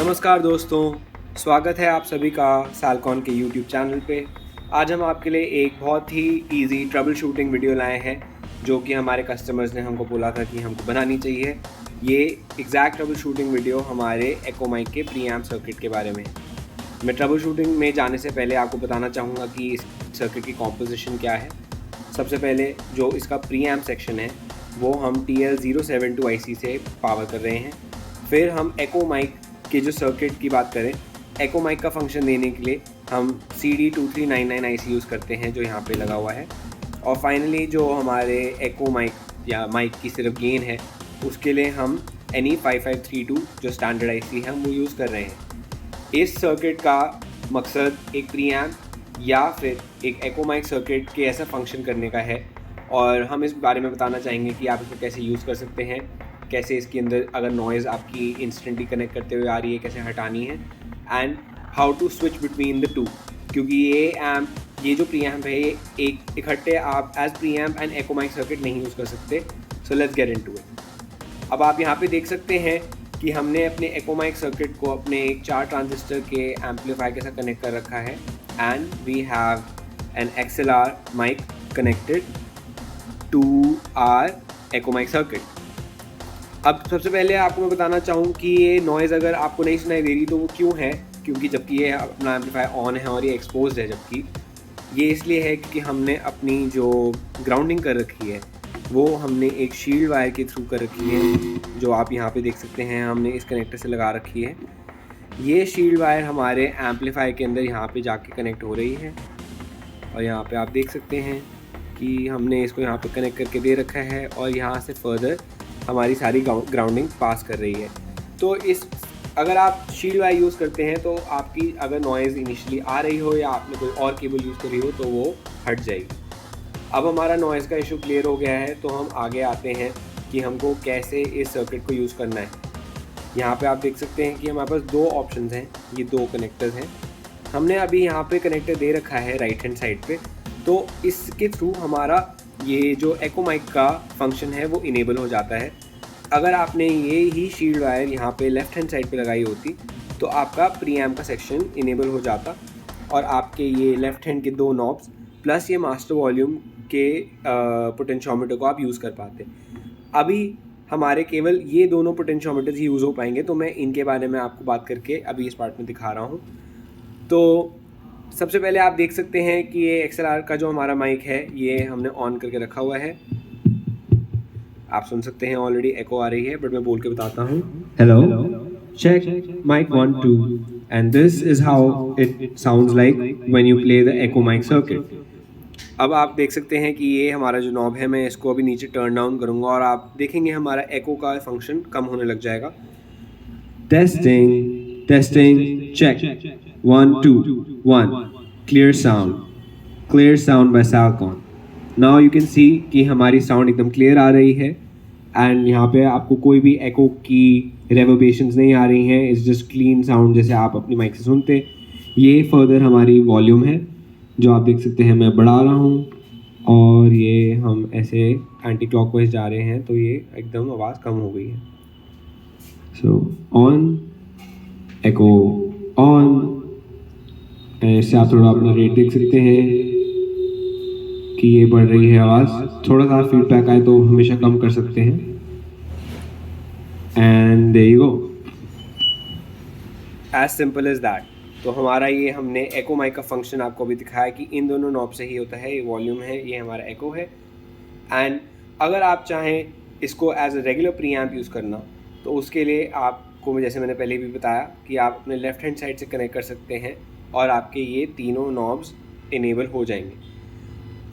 नमस्कार दोस्तों, स्वागत है आप सभी का सालकॉन के यूट्यूब चैनल पे। आज हम आपके लिए एक बहुत ही इजी ट्रबल शूटिंग वीडियो लाए हैं जो कि हमारे कस्टमर्स ने हमको बोला था कि हमको बनानी चाहिए। ये एग्जैक्ट ट्रबल शूटिंग वीडियो हमारे एको माइक के प्रीएम्प सर्किट के बारे में। मैं ट्रबल शूटिंग में जाने से पहले आपको बताना चाहूँगा कि इस सर्किट की कॉम्पोजिशन क्या है। सबसे पहले जो इसका प्रीएम्प सेक्शन है वो हम TL072 IC से पावर कर रहे हैं। फिर हम एको माइक के जो सर्किट की बात करें, एको माइक का फंक्शन देने के लिए हम CD2399 IC यूज़ करते हैं जो यहाँ पे लगा हुआ है। और फाइनली जो हमारे एको माइक या माइक की सिर्फ गेन है उसके लिए हम NE5532 जो स्टैंडर्ड IC है हम वो यूज़ कर रहे हैं। इस सर्किट का मकसद एक प्रीएम्प या फिर एक एको माइक सर्किट के ऐसा फंक्शन करने का है और हम इस बारे में बताना चाहेंगे कि आप इसको कैसे यूज़ कर सकते हैं, कैसे इसके अंदर अगर नॉइज़ आपकी इंस्टेंटली कनेक्ट करते हुए आ रही है कैसे हटानी है, and how to switch between the two. क्योंकि ये जो प्री एम्प है ये एक इकट्ठे आप as preamp and echo mic circuit नहीं यूज़ कर सकते। So let's get into it. अब आप यहाँ पे देख सकते हैं कि हमने अपने एको माइक सर्किट को अपने एक 4 ट्रांजिस्टर के एम्पलीफायर के साथ कनेक्ट कर रखा है and we have an XLR mic connected to our echo mic circuit. अब सबसे पहले आपको मैं बताना चाहूँ कि ये नॉइज़ अगर आपको नहीं सुनाई दे रही तो वो क्यों है, क्योंकि जबकि ये अपना एम्पलीफायर ऑन है और ये एक्सपोज्ड है, जबकि ये इसलिए है क्योंकि हमने अपनी जो ग्राउंडिंग कर रखी है वो हमने एक शील्ड वायर के थ्रू कर रखी है जो आप यहाँ पे देख सकते हैं हमने इस कनेक्टर से लगा रखी है। ये शील्ड वायर हमारे एम्पलीफायर के अंदर यहाँ पे जाके कनेक्ट हो रही है और यहाँ पे आप देख सकते हैं कि हमने इसको यहाँ पे कनेक्ट करके दे रखा है और यहाँ से फर्दर हमारी सारी ग्राउंडिंग पास कर रही है। तो अगर आप शील्ड वायर यूज़ करते हैं तो आपकी अगर नॉइज़ इनिशियली आ रही हो या आपने कोई और केबल यूज़ करी हो तो वो हट जाएगी। अब हमारा नॉइज़ का इशू क्लियर हो गया है तो हम आगे आते हैं कि हमको कैसे इस सर्किट को यूज़ करना है। यहाँ पे आप देख सकते हैं कि हमारे पास 2 ऑप्शंस हैं, ये 2 कनेक्टर्स हैं। हमने अभी यहाँ पे कनेक्टर दे रखा है राइट हैंड साइड पे, तो इसके थ्रू हमारा ये जो एको माइक का फंक्शन है वो इनेबल हो जाता है। अगर आपने ये ही शील्ड वायर यहाँ पे लेफ़्ट हैंड साइड पे लगाई होती तो आपका प्रीएम्प का सेक्शन इनेबल हो जाता और आपके ये लेफ़्ट हैंड के 2 नॉब्स प्लस ये मास्टर वॉल्यूम के पोटेंशियोमीटर को आप यूज़ कर पाते। अभी हमारे केवल ये दोनों पोटेंशियोमीटर्स ही यूज़ हो पाएंगे, तो मैं इनके बारे में आपको बात करके अभी इस पार्ट में दिखा रहा हूँ। तो सबसे पहले आप देख सकते हैं कि ये XLR का जो हमारा माइक है ये हमने ऑन करके रखा हुआ है। आप सुन सकते हैं ऑलरेडी एको आ रही है, बट मैं बोल के बताता हूँ। Hello, check mic 1 2 and this is how it sounds like when you play the echo mic circuit. अब आप देख सकते हैं कि ये हमारा जो नॉब है मैं इसको अभी नीचे टर्न डाउन करूँगा और आप देखेंगे हमारा एको का फंक्शन कम होने लग जाएगा। Testing testing check 1 2 1 clear sound by सालकॉन। नाउ यू कैन सी कि हमारी साउंड एकदम क्लियर आ रही है एंड यहाँ पे आपको कोई भी एको की रेवर्बेशंस नहीं आ रही हैं। इट्स जस्ट क्लीन साउंड जैसे आप अपनी माइक से सुनते। ये फर्दर हमारी वॉल्यूम है जो आप देख सकते हैं मैं बढ़ा रहा हूँ और ये हम ऐसे एंटी क्लॉकवाइज जा रहे हैं तो ये एकदम आवाज़ कम हो गई है। सो ऑन एको ऑन, इससे आप थोड़ा अपना रेट देख सकते हैं कि ये बढ़ रही है आवाज़। थोड़ा सा फीडबैक आए तो हमेशा कम कर सकते हैं and there you go, as simple as that. तो हमारा ये हमने एको माइक का फंक्शन आपको अभी दिखाया कि इन दोनों नॉब से ही होता है। ये वॉल्यूम है, ये हमारा एको है। एंड अगर आप चाहें इसको as a regular preamp use करना तो उसके लिए आपको जैसे मैंने पहले भी बताया कि आप अपने लेफ़्ट हैंड साइड से कनेक्ट कर सकते हैं और आपके ये तीनों नॉब्स इनेबल हो जाएंगे।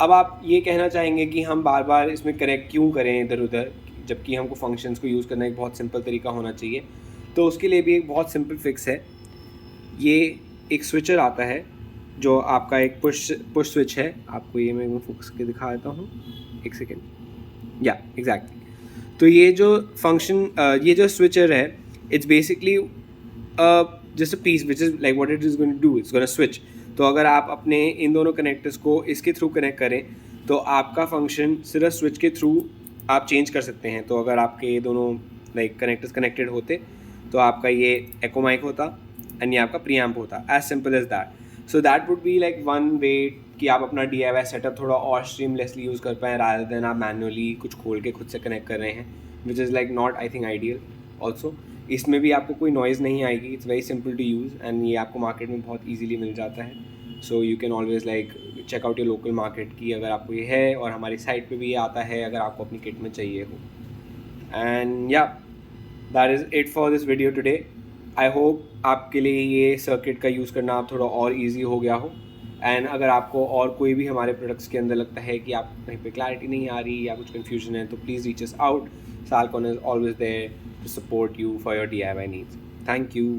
अब आप ये कहना चाहेंगे कि हम बार बार इसमें कनेक्ट क्यों करें इधर उधर, जबकि हमको फंक्शंस को यूज़ करना एक बहुत सिंपल तरीका होना चाहिए। तो उसके लिए भी एक बहुत सिंपल फिक्स है। ये एक स्विचर आता है जो आपका एक पुश स्विच है। आपको ये मैं फोकस के दिखा देता हूँ, एक सेकेंड। या एग्जैक्टली। तो ये जो फंक्शन ये जो स्विचर है it's basically just a piece which is like what it is going to do, it's gonna switch. तो अगर आप अपने इन दोनों कनेक्टर्स को इसके थ्रू कनेक्ट करें तो आपका फंक्शन सिर्फ स्विच के थ्रू आप चेंज कर सकते हैं। तो अगर आपके ये दोनों लाइक कनेक्टर्स कनेक्टेड होते तो आपका ये एको माइक होता एंड ये आपका प्री एम्प होता, as simple as that. So that would be like one way कि आप अपना DIY सेटअप थोड़ा और स्ट्रीमलेसली यूज़ कर पाएँ रादर देन आप मैनुअली कुछ खोल के खुद से कनेक्ट कर रहे हैं, which is like not I think ideal. Also इसमें भी आपको कोई नॉइज़ नहीं आएगी, it's very simple to use and ये आपको मार्केट में बहुत ईजीली मिल जाता है. So you can always like check out your local market की अगर आपको ये है, और हमारी साइट पे भी ये आता है अगर आपको अपनी किट में चाहिए हो. एंड या that is it for this video today. I hope आपके लिए ये सर्किट का यूज़ करना आप थोड़ा और ईजी हो गया हो. एंड अगर आपको और कोई भी हमारे प्रोडक्ट्स के अंदर लगता है कि आप कहीं पे क्लैरिटी नहीं आ रही या कुछ कन्फ्यूजन है, तो please reach us out. Salcon is always there to support you for your DIY needs. Thank you.